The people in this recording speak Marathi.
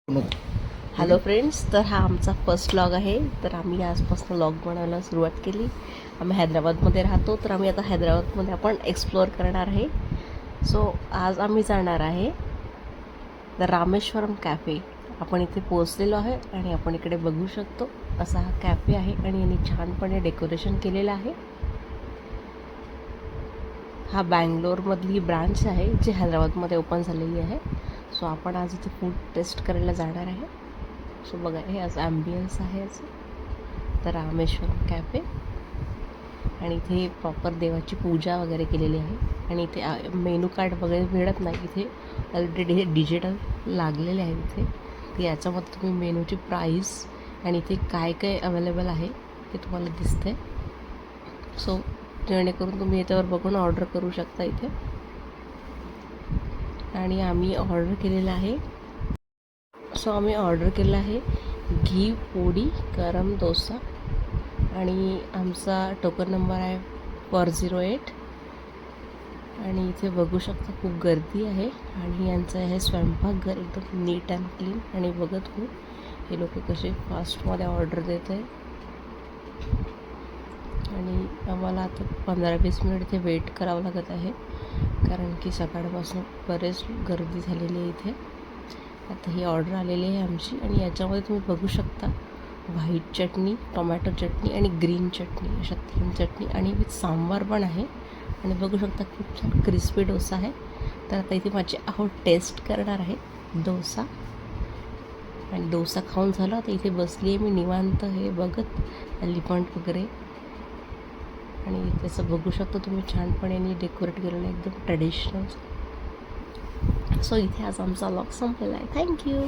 हॅलो फ्रेंड्स, तर हा आमचा फर्स्ट व्लॉग आहे. तर आम्ही आजपासून व्लॉग बनवायला सुरुवात केली. आम्ही हैदराबादमध्ये राहतो, तर आम्ही आता हैदराबादमध्ये आपण एक्सप्लोअर करणार आहे. सो आज आम्ही जाणार आहे द रामेश्वरम कॅफे. आपण इथे पोहोचलेलो आहे आणि आपण इकडे बघू शकतो असा हा कॅफे आहे आणि यांनी छानपणे डेकोरेशन केलेलं आहे. हा बँगलोरमधली ब्रांच आहे जी हैदराबादमध्ये ओपन झालेली आहे. सो आपण आज इथे फूड टेस्ट करायला जाणार आहे. सो बघा, हे असं ॲम्बियन्स आहे असं तर रामेश्वरम कॅफे. आणि इथे प्रॉपर देवाची पूजा वगैरे केलेली आहे. आणि इथे मेनू कार्ड वगैरे मिळत नाही, इथे ऑलरेडी हे डिजिटल लागलेले आहे इथे. तर याच्यामध्ये तुम्ही मेनूची प्राईस आणि इथे काय काय अवेलेबल आहे हे तुम्हाला दिसते. सो जेणेकरून तुम्ही याच्यावर बघून ऑर्डर करू शकता इथे. आणि आम्ही ऑर्डर केलेलं आहे. सो आम्ही ऑर्डर केलं आहे घी पोडी गरम डोसा आणि आमचा टोकन नंबर आहे 408. आणि इथे बघू शकता खूप गर्दी आहे आणि यांचं हे स्वयंपाकघर एकदम नीट अँड क्लीन. आणि बघत हो हे लोक कसे फास्टमध्ये ऑर्डर देत आहे. आणि आम्हाला आता 15-20 मिनिट इथे वेट करावं लागत आहे कारण की सकाळपासून बरेच गर्दी झालेली आहे इथे. आता ही ऑर्डर आलेली आहे आमची. आणि याच्यामध्ये तुम्ही बघू शकता व्हाईट चटणी, टोमॅटो चटणी आणि ग्रीन चटणी अशा 3 चटणी आणि विथ सांबार पण आहे. आणि बघू शकता खूप छान क्रिस्पी डोसा आहे. तर आता इथे माझी टेस्ट करणार आहे डोसा. आणि डोसा खाऊन झाला तर इथे बसली आहे मी निवांत हे बघत एलिफंट वगैरे. आणि त्याचं बघू शकता तुम्ही छानपणे डेकोरेट केलेलं आहे एकदम ट्रेडिशनल. सो इथे आज आमचा व्लॉग संपलेला आहे. थँक्यू.